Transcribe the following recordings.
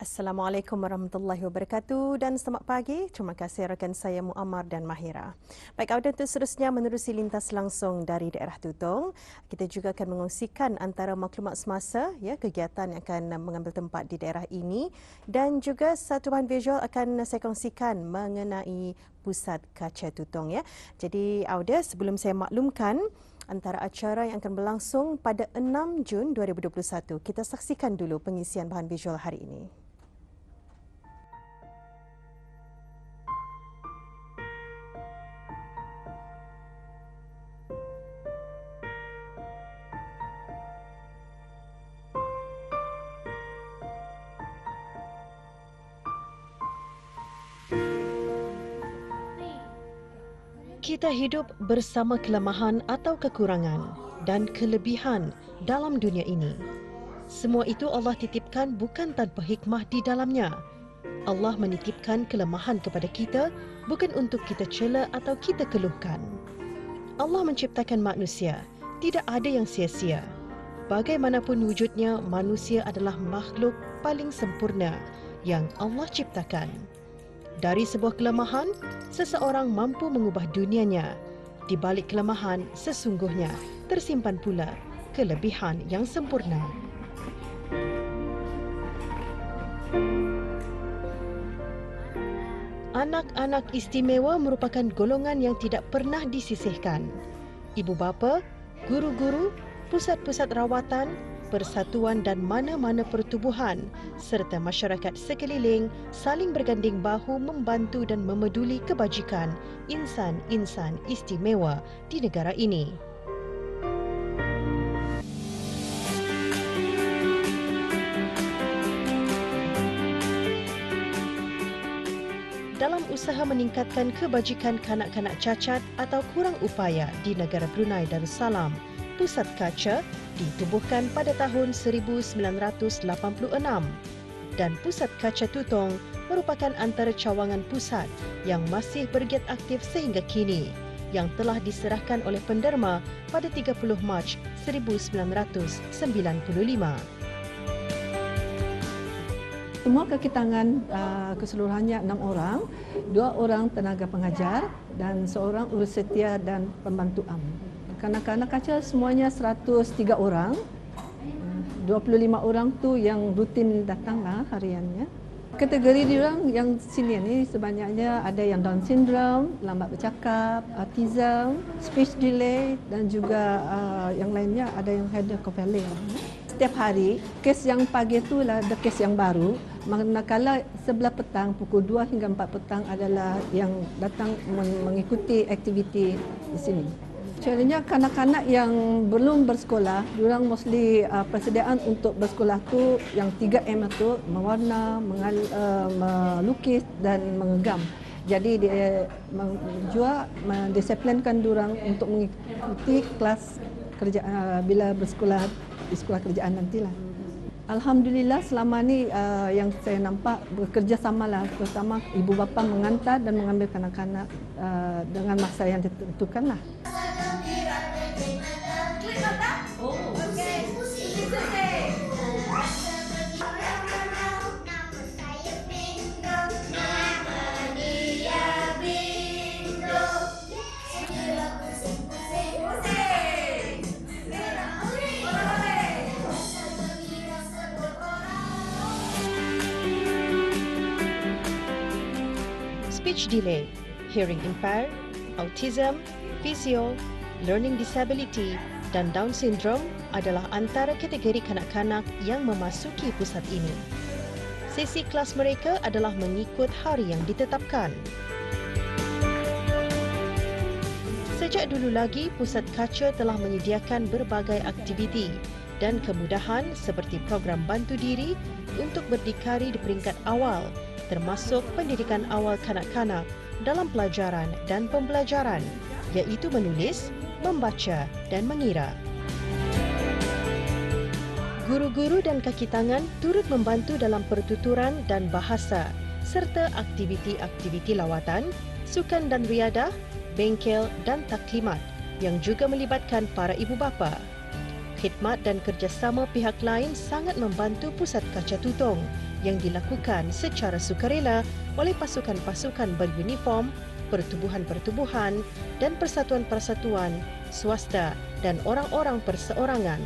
Assalamualaikum warahmatullahi wabarakatuh dan selamat pagi. Terima kasih rakan saya Muammar dan Mahira. Baik, audio untuk seterusnya menerusi lintas langsung dari daerah Tutong. Kita juga akan mengongsikan antara maklumat semasa kegiatan yang akan mengambil tempat di daerah ini dan juga satu bahan visual akan saya kongsikan mengenai pusat kaca Tutong Jadi audio sebelum saya maklumkan antara acara yang akan berlangsung pada 6 Jun 2021. Kita saksikan dulu pengisian bahan visual hari ini. Kita hidup bersama kelemahan atau kekurangan dan kelebihan dalam dunia ini. Semua itu Allah titipkan bukan tanpa hikmah di dalamnya. Allah menitipkan kelemahan kepada kita bukan untuk kita cela atau kita keluhkan. Allah menciptakan manusia, tidak ada yang sia-sia. Bagaimanapun wujudnya, manusia adalah makhluk paling sempurna yang Allah ciptakan. Dari sebuah kelemahan, seseorang mampu mengubah dunianya. Di balik kelemahan, sesungguhnya tersimpan pula kelebihan yang sempurna. Anak-anak istimewa merupakan golongan yang tidak pernah disisihkan. Ibu bapa, guru-guru, pusat-pusat rawatan, persatuan dan mana-mana pertubuhan serta masyarakat sekeliling saling berganding bahu membantu dan memeduli kebajikan insan-insan istimewa di negara ini. Dalam usaha meningkatkan kebajikan kanak-kanak cacat atau kurang upaya di negara Brunei Darussalam, Pusat Kaca ditubuhkan pada tahun 1986 dan Pusat Kaca Tutong merupakan antara cawangan pusat yang masih bergiat aktif sehingga kini yang telah diserahkan oleh penderma pada 30 Mac 1995. Semua kakitangan keseluruhannya 6 orang, 2 orang tenaga pengajar dan seorang urus setia dan pembantu am. Kanak-kanak kaca semuanya 103 orang. 25 orang tu yang rutin datanglah hariannya. Kategori diorang yang sini ni sebanyaknya ada yang Down syndrome, lambat bercakap, autism, speech delay dan juga yang lainnya ada yang hydrocephalus. Setiap hari, kes yang pagi tu lah ada kes yang baru. Manakala sebelah petang, pukul 2 hingga 4 petang adalah yang datang mengikuti aktiviti di sini. Caranya kanak-kanak yang belum bersekolah, diorang mostly persediaan untuk bersekolah tu yang 3M itu, mewarna, melukis dan mengegam. Jadi dia juga mendisiplinkan diorang untuk mengikuti kelas kerja bila bersekolah di sekolah kerjaan nantilah. Alhamdulillah selama ni yang saya nampak bekerjasamalah, terutama ibu bapa mengantar dan mengambil kanak-kanak dengan masa yang ditentukanlah. Speech delay, hearing impaired, autism, physio, learning disability dan Down syndrome adalah antara kategori kanak-kanak yang memasuki pusat ini. Sesi kelas mereka adalah mengikut hari yang ditetapkan. Sejak dulu lagi, Pusat Kaca telah menyediakan berbagai aktiviti dan kemudahan seperti program bantu diri untuk berdikari di peringkat awal, termasuk pendidikan awal kanak-kanak dalam pelajaran dan pembelajaran, iaitu menulis, membaca dan mengira. Guru-guru dan kaki tangan turut membantu dalam pertuturan dan bahasa serta aktiviti-aktiviti lawatan, sukan dan riadah, bengkel dan taklimat yang juga melibatkan para ibu bapa. khidmat dan kerjasama pihak lain sangat membantu Pusat Kaca Tutong yang dilakukan secara sukarela oleh pasukan-pasukan beruniform, pertubuhan-pertubuhan dan persatuan-persatuan, swasta dan orang-orang perseorangan.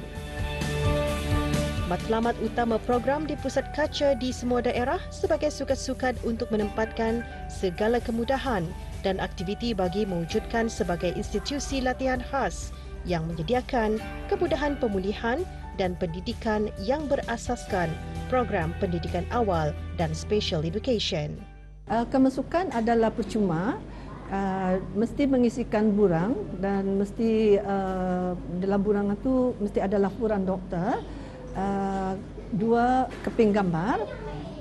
Matlamat utama program di Pusat Kaca di semua daerah sebagai sukat-sukat untuk menempatkan segala kemudahan dan aktiviti bagi mewujudkan sebagai institusi latihan khas yang menyediakan kemudahan pemulihan dan pendidikan yang berasaskan program pendidikan awal dan special education. Kemasukan adalah percuma, mesti mengisikan burang dan mesti dalam burang itu mesti ada laporan doktor, 2 keping gambar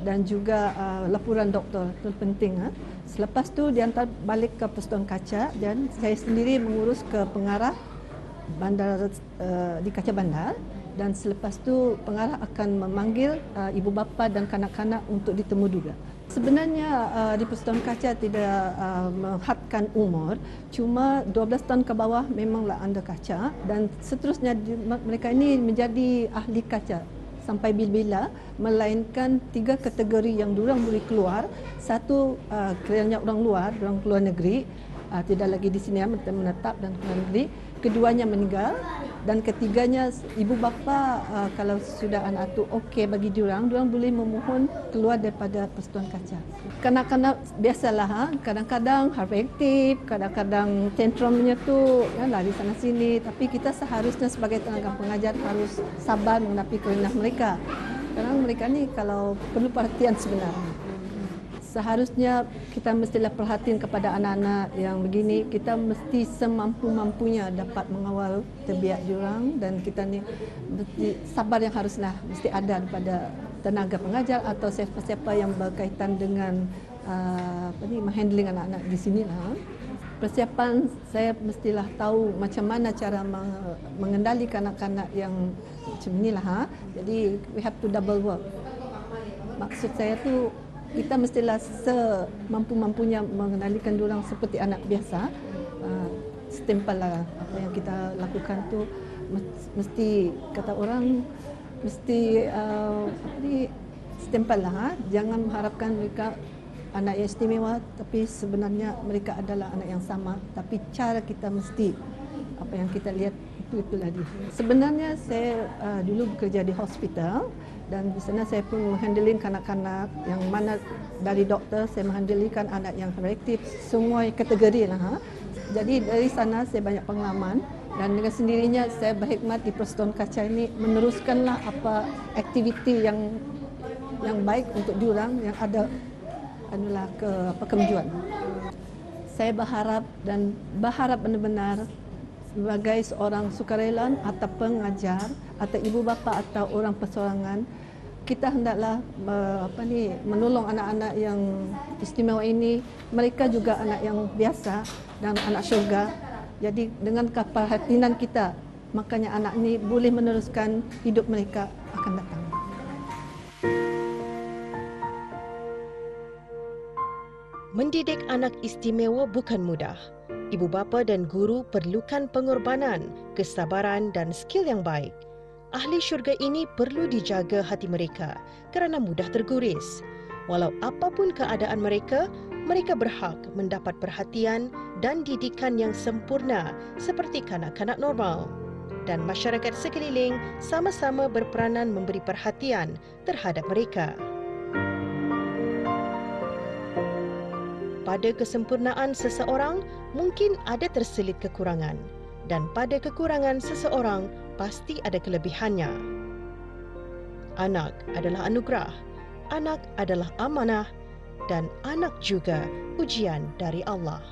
dan juga laporan doktor, itu penting. Selepas tu diantar balik ke Persatuan Kaca dan saya sendiri mengurus ke pengarah bandar di Kaca Bandar, dan selepas tu pengarah akan memanggil ibu bapa dan kanak-kanak untuk ditemu juga. Sebenarnya di Persatuan Kaca tidak menghadkan umur, cuma 12 tahun ke bawah memanglah anda kaca, dan seterusnya mereka ini menjadi ahli kaca sampai bila-bila, melainkan 3 kategori yang diorang boleh keluar. Satu kerana orang luar negeri, tidak lagi di sini menetap dan keluar negeri. Keduanya meninggal, dan ketiganya ibu bapa kalau sudah anak tu okey bagi diorang boleh memohon keluar daripada Persatuan Kaca. Kanak-kanak biasalah, kadang-kadang hyperaktif, kadang-kadang tantrumnya tu lari sana sini, tapi kita seharusnya sebagai tenaga pengajar harus sabar menghadapi kerenah mereka. Karena mereka ni kalau perlu perhatian sebenarnya. Seharusnya kita mestilah perhatian kepada anak-anak yang begini. Kita mesti semampu-mampunya dapat mengawal terbiak diorang, dan kita ni mesti sabar yang haruslah mesti ada pada tenaga pengajar atau siapa-siapa yang berkaitan dengan menghandling anak-anak di sinilah. Persiapan saya mestilah tahu macam mana cara mengendalikan anak-anak yang macam inilah. Jadi we have to double work. Maksud saya tu kita mestilah semampu-mampunya mengendalikan diorang seperti anak biasa. Setempel lah apa yang kita lakukan tu, mesti kata orang mesti setempel lah. Jangan mengharapkan mereka anak yang istimewa, tapi sebenarnya mereka adalah anak yang sama. Tapi cara kita mesti apa yang kita lihat itulah dia. Sebenarnya saya dulu bekerja di hospital, dan di sana saya pun menghandling kanak-kanak yang mana dari doktor saya menghandlingkan anak yang hyperaktif, semua kategori lah. Jadi dari sana saya banyak pengalaman, dan dengan sendirinya saya berkhidmat di Persatuan Kaca ini meneruskanlah apa aktiviti yang baik untuk diorang yang ada adalah kemajuan. Saya berharap benar-benar sebagai seorang sukarelawan atau pengajar atau ibu bapa atau orang persorangan, kita hendaklah menolong anak-anak yang istimewa ini. Mereka juga anak yang biasa dan anak syurga. Jadi dengan keperhatian kita, makanya anak ini boleh meneruskan hidup mereka akan datang. Mendidik anak istimewa bukan mudah. Ibu bapa dan guru perlukan pengorbanan, kesabaran dan skill yang baik. Ahli syurga ini perlu dijaga hati mereka kerana mudah terguris. Walau apapun keadaan mereka, mereka berhak mendapat perhatian dan didikan yang sempurna seperti kanak-kanak normal. Dan masyarakat sekeliling sama-sama berperanan memberi perhatian terhadap mereka. Pada kesempurnaan seseorang, mungkin ada terselit kekurangan. Dan pada kekurangan seseorang, pasti ada kelebihannya. Anak adalah anugerah, anak adalah amanah, dan anak juga ujian dari Allah.